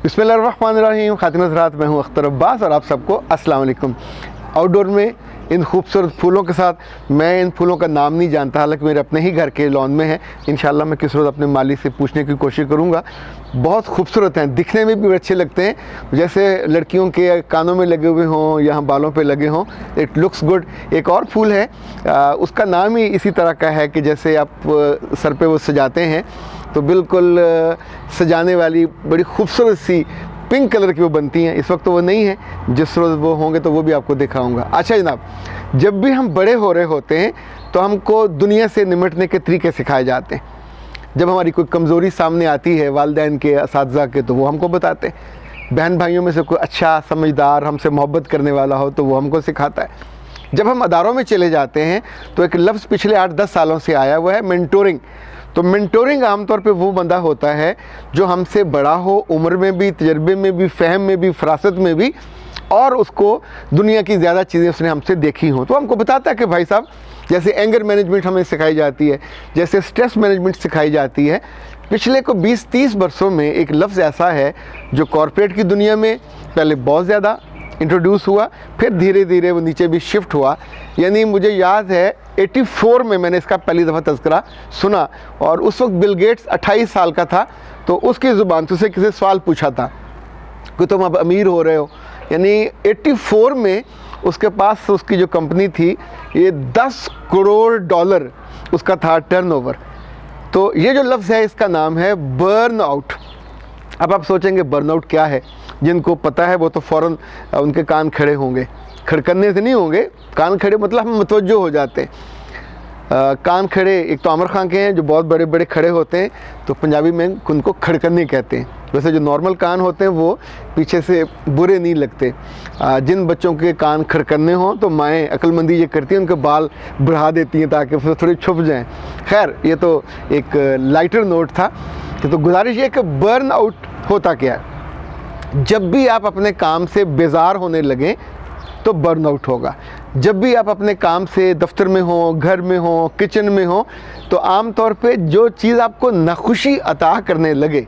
बिस्मिल्लाहिर्रहमानिर्रहीम। खातिन हज़रात, मैं हूं अख्तर अब्बास और आप सबको अस्सलाम वालेकुम। आउटडोर में इन खूबसूरत फूलों के साथ मैं इन फूलों का नाम नहीं जानता, हालांकि मेरे अपने ही घर के लॉन में है। इंशाल्लाह मैं किस रोज़ अपने माली से पूछने की कोशिश करूंगा। बहुत खूबसूरत हैं, दिखने में भी अच्छे लगते हैं, जैसे लड़कियों के कानों में लगे हुए हों, यहाँ बालों पे लगे हों। It looks good. एक और फूल है, उसका नाम ही इसी तरह का है कि जैसे आप सर पे वो सजाते हैं तो बिल्कुल सजाने वाली बड़ी खूबसूरत सी पिंक कलर की वो बनती हैं। इस वक्त तो वो नहीं है, जिस रोज़ वो होंगे तो वो भी आपको दिखाऊंगा। अच्छा जनाब, जब भी हम बड़े हो रहे होते हैं तो हमको दुनिया से निमटने के तरीके सिखाए जाते हैं। जब हमारी कोई कमज़ोरी सामने आती है वालिदैन के, असातिज़ा के, तो वो हमको बताते हैं। बहन भाइयों में से कोई अच्छा समझदार हमसे मोहब्बत करने वाला हो तो वो हमको सिखाता है। जब हम अदारों में चले जाते हैं तो एक लफ्ज़ पिछले 8-10 सालों से आया हुआ है, मेंटोरिंग। तो मेंटोरिंग आमतौर पे वो बंदा होता है जो हमसे बड़ा हो, उम्र में भी, तजर्बे में भी, फ़हम में भी, फ़रासत में भी, और उसको दुनिया की ज़्यादा चीज़ें उसने हमसे देखी हों। तो हमको बताता है कि भाई साहब, जैसे एंगर मैनेजमेंट हमें सिखाई जाती है, जैसे स्ट्रेस मैनेजमेंट सिखाई जाती है। पिछले को 20-30 वर्षों में एक लफ्ज़ ऐसा है जो कॉरपोरेट की दुनिया में पहले बहुत ज़्यादा इंट्रोड्यूस हुआ, फिर धीरे धीरे वो नीचे भी शिफ्ट हुआ। यानी मुझे याद है 84 में मैंने इसका पहली दफ़ा तज़किरा सुना, और उस वक्त बिल गेट्स 28 साल का था। तो उसकी ज़ुबान से उसे किसी सवाल पूछा था कि तुम अब अमीर हो रहे हो। यानी 84 में उसके पास उसकी जो कंपनी थी, ये $10 करोड़ उसका था टर्नओवर। तो ये जो लफ्ज़ है इसका नाम है बर्न आउट। अब आप सोचेंगे बर्नआउट क्या है? जिनको पता है वो तो फ़ौरन उनके कान खड़े होंगे। खड़कने से नहीं होंगे, कान खड़े मतलब हम मुतवज्जो हो जाते हैं। कान खड़े एक तो आमिर खान के हैं जो बहुत बड़े बड़े खड़े होते हैं, तो पंजाबी में उनको खड़कने कहते हैं। वैसे जो नॉर्मल कान होते हैं वो पीछे से बुरे नहीं लगते। जिन बच्चों के कान खड़कने हों तो माएँ अक्लमंदी ये करती हैं, उनके बाल बढ़ा देती हैं ताकि फिर थोड़े छुप जाएँ। खैर, ये तो एक लाइटर नोट था। तो गुजारिश ये कि बर्न आउट होता क्या है? जब भी आप अपने काम से बेजार होने लगें तो बर्न आउट होगा। जब भी आप अपने काम से दफ्तर में हो, घर में हो, किचन में हो, तो आम तौर पे जो चीज़ आपको नाखुशी अता करने लगे,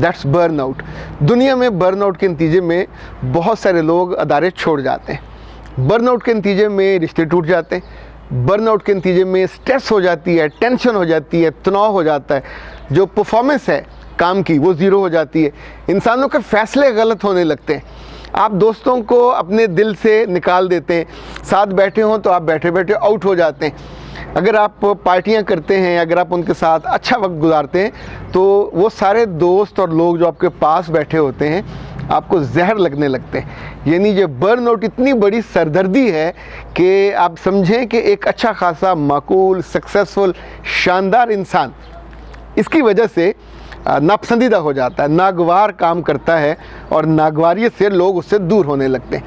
दैट्स बर्न आउट। दुनिया में बर्न आउट के नतीजे में बहुत सारे लोग अदारे छोड़ जाते हैं। बर्न आउट के नतीजे में रिश्ते टूट जाते हैं। बर्न आउट के नतीजे में स्ट्रेस हो जाती है, टेंशन हो जाती है, तनाव हो जाता है। जो परफॉर्मेंस है काम की वो ज़ीरो हो जाती है। इंसानों के फ़ैसले गलत होने लगते हैं। आप दोस्तों को अपने दिल से निकाल देते हैं। साथ बैठे हों तो आप बैठे बैठे आउट हो जाते हैं। अगर आप पार्टियां करते हैं, अगर आप उनके साथ अच्छा वक्त गुजारते हैं, तो वो सारे दोस्त और लोग जो आपके पास बैठे होते हैं आपको जहर लगने लगते हैं। यानी ये बर्न आउट इतनी बड़ी सरदर्दी है कि आप समझें कि एक अच्छा खासा माकूल, सक्सेसफुल, शानदार इंसान इसकी वजह से नापसंदीदा हो जाता है, नागवार काम करता है, और नागवारियत से लोग उससे दूर होने लगते हैं।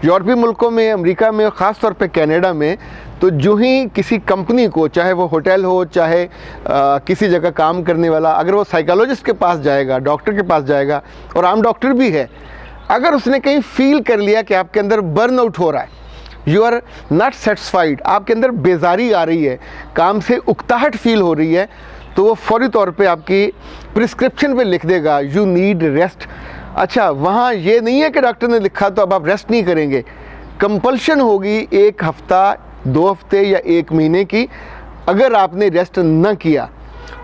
यूरोपीय मुल्कों में, अमेरिका में, ख़ास तौर पे कनाडा में, तो जो ही किसी कंपनी को, चाहे वो होटल हो, चाहे किसी जगह काम करने वाला, अगर वो साइकोलॉजिस्ट के पास जाएगा, डॉक्टर के पास जाएगा, और आम डॉक्टर भी है, अगर उसने कहीं फील कर लिया कि आपके अंदर बर्न आउट हो रहा है, यू आर नॉट सेटिस्फाइड, आपके अंदर बेजारी आ रही है, काम से उकताहट फील हो रही है, तो वो फौरी तौर पे आपकी प्रिस्क्रिप्शन पे लिख देगा यू नीड रेस्ट। अच्छा, वहाँ ये नहीं है कि डॉक्टर ने लिखा तो अब आप रेस्ट नहीं करेंगे। कंपल्शन होगी 1 हफ्ता, 2 हफ्ते या 1 महीने की। अगर आपने रेस्ट न किया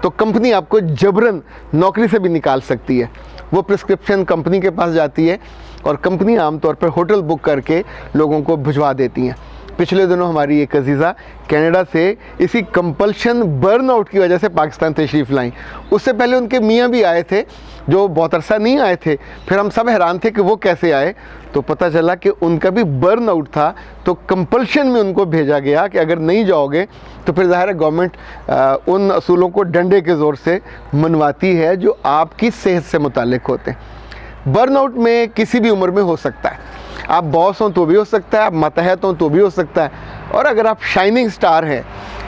तो कंपनी आपको जबरन नौकरी से भी निकाल सकती है। वो प्रिस्क्रिप्शन कंपनी के पास जाती है और कंपनी आमतौर पर होटल बुक करके लोगों को भिजवा देती हैं। पिछले दिनों हमारी एक अजीज़ा कनाडा से इसी कंपल्शन बर्नआउट की वजह से पाकिस्तान तशरीफ़ लाईं। उससे पहले उनके मियाँ भी आए थे जो बहुत अरसा नहीं आए थे। फिर हम सब हैरान थे कि वो कैसे आए, तो पता चला कि उनका भी बर्नआउट था। तो कंपल्शन में उनको भेजा गया कि अगर नहीं जाओगे तो फिर ज़ाहिर है गवर्नमेंट उन असूलों को डंडे के ज़ोर से मनवाती है जो आपकी सेहत से मुताल्लिक़ होते हैं। बर्नआउट में किसी भी उम्र में हो सकता है। आप बॉस हों तो भी हो सकता है, आप मातहत हों तो भी हो सकता है, और अगर आप शाइनिंग स्टार हैं,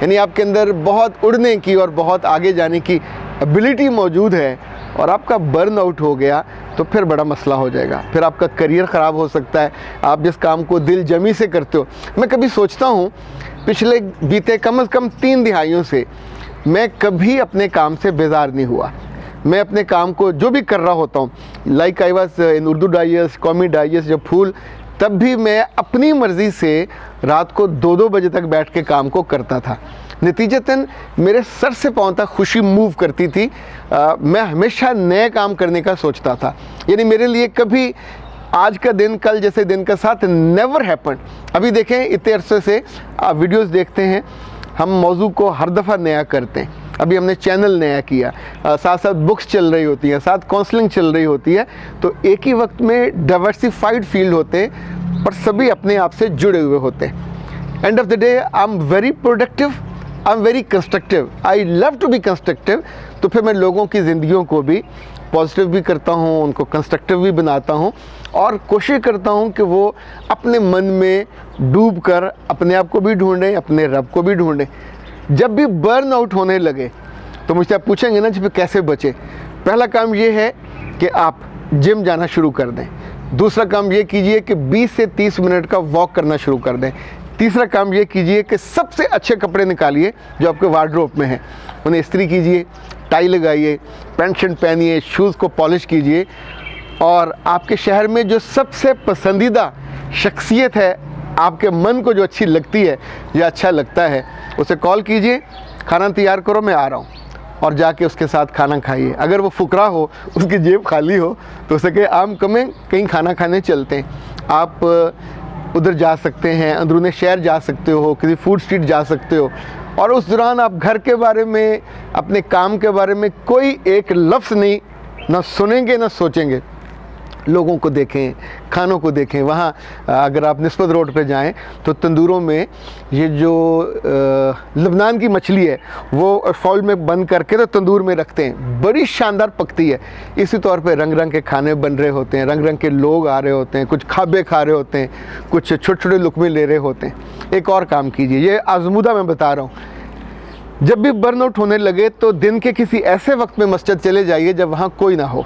यानी आपके अंदर बहुत उड़ने की और बहुत आगे जाने की एबिलिटी मौजूद है, और आपका बर्न आउट हो गया तो फिर बड़ा मसला हो जाएगा। फिर आपका करियर ख़राब हो सकता है। आप जिस काम को दिल जमी से करते हो, मैं कभी सोचता हूँ पिछले बीते कम से कम 3 दिहाइयों से मैं कभी अपने काम से बेजार नहीं हुआ। मैं अपने काम को जो भी कर रहा होता हूँ, like I was in Urdu digest, Qaumi digest, जब फूल, तब भी मैं अपनी मर्ज़ी से रात को 2-2 बजे तक बैठ के काम को करता था। नतीजतन मेरे सर से पाँव तक खुशी मूव करती थी। मैं हमेशा नए काम करने का सोचता था, यानी मेरे लिए कभी आज का दिन कल जैसे दिन का साथ नेवर हैपन। अभी देखें, इतने अरसे से आप वीडियोस देखते हैं, हम मौजू को हर दफ़ा नया करते हैं। अभी हमने चैनल नया किया, साथ साथ बुक्स चल रही होती हैं, साथ काउंसलिंग चल रही होती है, तो एक ही वक्त में डाइवर्सिफाइड फील्ड होते हैं, पर सभी अपने आप से जुड़े हुए होते हैं। End of the day I am very productive, I am very constructive, I love to be constructive. तो फिर मैं लोगों की ज़िंदगियों को भी पॉजिटिव भी करता हूँ, उनको कंस्ट्रक्टिव भी बनाता हूँ, और कोशिश करता हूँ कि वो अपने मन में डूब कर अपने आप को भी ढूंढें, अपने रब को भी ढूंढें। जब भी बर्न आउट होने लगे तो मुझसे आप पूछेंगे ना कि कैसे बचे। पहला काम ये है कि आप जिम जाना शुरू कर दें। दूसरा काम ये कीजिए कि 20 से 30 मिनट का वॉक करना शुरू कर दें। तीसरा काम ये कीजिए कि सबसे अच्छे कपड़े निकालिए जो आपके वार्डरोब में हैं, उन्हें इस्त्री कीजिए, टाई लगाइए, पैंट शर्ट पहनिए, शूज़ को पॉलिश कीजिए, और आपके शहर में जो सबसे पसंदीदा शख्सियत है, आपके मन को जो अच्छी लगती है या अच्छा लगता है, उसे कॉल कीजिए, खाना तैयार करो, मैं आ रहा हूँ, और जाके उसके साथ खाना खाइए। अगर वो फुकरा हो, उसकी जेब खाली हो, तो उसे कहे आम कमें, कहीं खाना खाने चलते हैं। आप उधर जा सकते हैं, अंदरूनी शहर जा सकते हो, किसी फूड स्ट्रीट जा सकते हो, और उस दौरान आप घर के बारे में, अपने काम के बारे में कोई एक लफ्ज़ नहीं, ना सुनेंगे ना सोचेंगे। लोगों को देखें, खानों को देखें। वहाँ अगर आप निस्बत रोड पे जाएं तो तंदूरों में ये जो लबनान की मछली है वो फॉल में बंद करके तो तंदूर में रखते हैं, बड़ी शानदार पकती है। इसी तौर पे रंग रंग के खाने बन रहे होते हैं, रंग रंग के लोग आ रहे होते हैं, कुछ खाबे खा रहे होते हैं, कुछ छोटे छोटे लुकमे ले रहे होते हैं। एक और काम कीजिए, ये आजमूदा मैं बता रहा हूँ, जब भी बर्नआउट होने लगे तो दिन के किसी ऐसे वक्त में मस्जिद चले जाइए जब वहाँ कोई ना हो।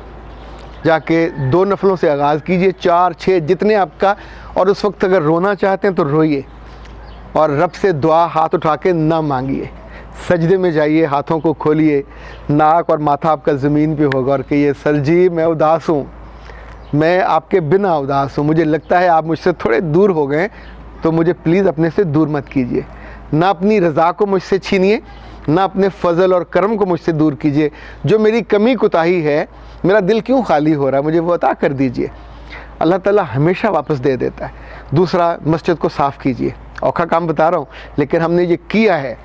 जाके 2 नफलों से आगाज़ कीजिए, 4-6 जितने आपका, और उस वक्त अगर रोना चाहते हैं तो रोइए, और रब से दुआ हाथ उठा के ना मांगिए। सजदे में जाइए, हाथों को खोलिए, नाक और माथा आपका ज़मीन पे होगा, और कहिए सर जी मैं उदास हूँ, मैं आपके बिना उदास हूँ, मुझे लगता है आप मुझसे थोड़े दूर हो गए, तो मुझे प्लीज़ अपने से दूर मत कीजिए। ना अपनी रज़ा को मुझसे छीनिए, ना अपने फजल और करम को मुझसे दूर कीजिए। जो मेरी कमी कोताही है, मेरा दिल क्यों खाली हो रहा है, मुझे वो अता कर दीजिए। अल्लाह ताला हमेशा वापस दे देता है। दूसरा, मस्जिद को साफ़ कीजिए। औखा काम बता रहा हूँ, लेकिन हमने ये किया है।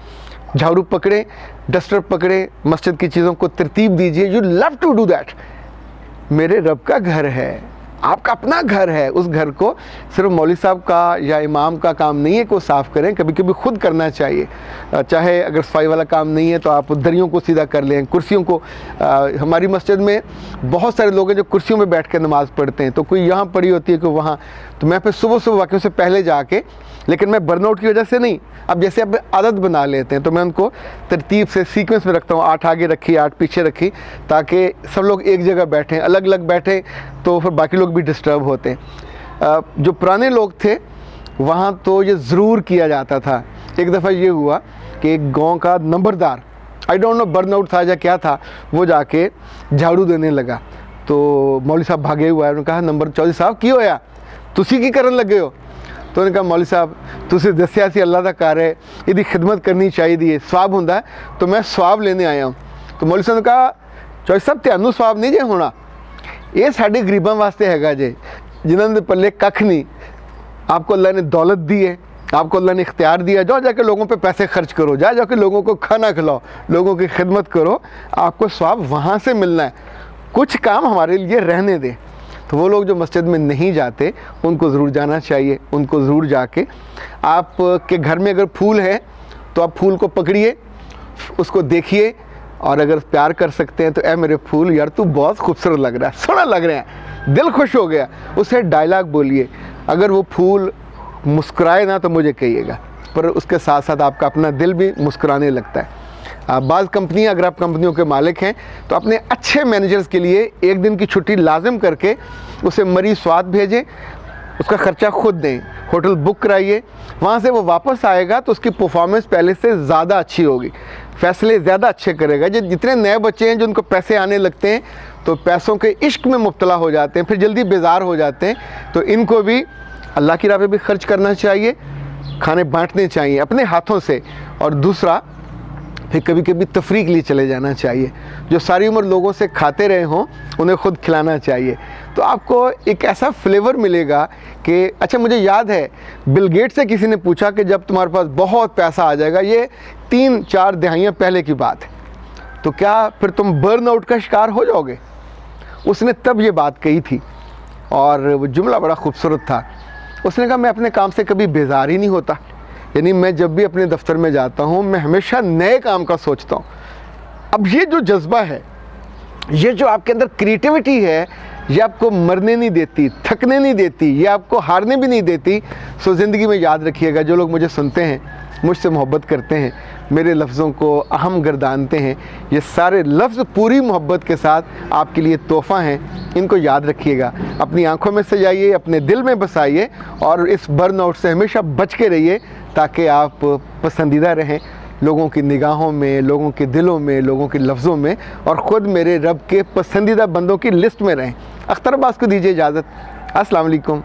झाड़ू पकड़े, डस्टर पकड़े, मस्जिद की चीज़ों को तरतीब दीजिए। You love to do that. मेरे रब का घर है, आपका अपना घर है। उस घर को सिर्फ मौलवी साहब का या इमाम का काम नहीं है कि वो साफ़ करें, कभी कभी खुद करना चाहिए। चाहे अगर सफाई वाला काम नहीं है तो आप दरियों को सीधा कर लें, कुर्सियों को। हमारी मस्जिद में बहुत सारे लोग हैं जो कुर्सियों में बैठ कर नमाज़ पढ़ते हैं, तो कोई यहाँ पड़ी होती है, कोई वहाँ। तो मैं फिर सुबह सुबह वाक़ई से पहले जाके, लेकिन मैं बर्नआउट की वजह से नहीं, अब जैसे अब आदत बना लेते हैं तो मैं उनको तरतीब से सीक्वेंस में रखता हूँ। 8 आगे रखी, 8 पीछे रखी, ताकि सब लोग एक जगह बैठें। अलग अलग बैठें तो फिर बाकी लोग भी डिस्टर्ब होते हैं। जो पुराने लोग थे वहाँ तो ये ज़रूर किया जाता था। एक दफ़ा ये हुआ कि एक गांव का नंबरदार, आई डोंट नो बर्नआउट था या क्या था, वो जाके झाड़ू देने लगा। तो मौलवी साहब भागे हुआ है, उन्होंने कहा नंबर चौधरी साहब की होया, तुसी की करन लगे हो? तो उन्होंने कहा मौलवी साहब तुसी दस्या सी अल्लाह दा कार है, इसकी खिदमत करनी चाहिए, स्वाब होंदा है, तो मैं स्वाब लेने आया हूँ। तो मौलवी साहब ने कहा चौधरी साहब ਤੁਹਾਨੂੰ स्वाब नहीं जे होना, ये साढ़े गरीबों वास्ते हैगा जे, जिन्होंने दे पल्ले कख नहीं। आपको अल्लाह ने दौलत दी है, आपको अल्लाह ने इख्तियार दिया, जाओ जाके लोगों पे पैसे खर्च करो, जाके लोगों को खाना खिलाओ, लोगों की खिदमत करो, आपको स्वाब वहाँ से मिलना है। कुछ काम हमारे लिए रहने दें। तो वो लोग जो मस्जिद में नहीं जाते उनको ज़रूर जाना चाहिए। उनको ज़रूर जाके, आप के घर में अगर फूल है तो आप फूल को पकड़िए, उसको देखिए, और अगर प्यार कर सकते हैं तो ऐ मेरे फूल यार तू बहुत खूबसूरत लग रहा है, सोना लग रहा है, दिल खुश हो गया, उसे डायलॉग बोलिए। अगर वो फूल मुस्कुराए ना तो मुझे कहिएगा, पर उसके साथ साथ आपका अपना दिल भी मुस्कुराने लगता है। बाज़ कंपनियां, अगर आप कंपनियों के मालिक हैं तो अपने अच्छे मैनेजर्स के लिए एक दिन की छुट्टी लाजिम करके उसे मरीज स्वाद भेजें, उसका ख़र्चा खुद दें, होटल बुक कराइए, वहाँ से वो वापस आएगा तो उसकी परफॉर्मेंस पहले से ज़्यादा अच्छी होगी। फ़ैसले ज़्यादा अच्छे करेगा। जो जितने नए बच्चे हैं जो उनको पैसे आने लगते हैं तो पैसों के इश्क में मुब्तला हो जाते हैं, फिर जल्दी बेजार हो जाते हैं, तो इनको भी अल्लाह की राह पे भी खर्च करना चाहिए, खाने बांटने चाहिए अपने हाथों से। और दूसरा, फिर कभी कभी तफरीह के लिए चले जाना चाहिए। जो सारी उम्र लोगों से खाते रहे हों उन्हें ख़ुद खिलाना चाहिए, तो आपको एक ऐसा फ्लेवर मिलेगा कि अच्छा, मुझे याद है बिल गेट्स से किसी ने पूछा कि जब तुम्हारे पास बहुत पैसा आ जाएगा, ये 3-4 दहाइयाँ पहले की बात है, तो क्या फिर तुम बर्नआउट का शिकार हो जाओगे? उसने तब ये बात कही थी और वो जुमला बड़ा खूबसूरत था। उसने कहा मैं अपने काम से कभी बेजार ही नहीं होता, यानी मैं जब भी अपने दफ्तर में जाता हूँ मैं हमेशा नए काम का सोचता हूँ। अब ये जो जज्बा है, ये जो आपके अंदर क्रिएटिविटी है, ये आपको मरने नहीं देती, थकने नहीं देती, ये आपको हारने भी नहीं देती। सो ज़िंदगी में याद रखिएगा, जो लोग मुझे सुनते हैं, मुझसे मोहब्बत करते हैं, मेरे लफ्ज़ों को अहम गर्दानते हैं, ये सारे लफ्ज़ पूरी मोहब्बत के साथ आपके लिए तोहफ़ा हैं। इनको याद रखिएगा, अपनी आंखों में सजाइए, अपने दिल में बसाइए और इस बर्नआउट से हमेशा बच के रहिए, ताकि आप पसंदीदा रहें लोगों की निगाहों में, लोगों के दिलों में, लोगों के लफ्ज़ों में, और ख़ुद मेरे रब के पसंदीदा बंदों की लिस्ट में रहें। अख्तर अब्बास को दीजिए इजाज़त। अस्सलाम वालेकुम।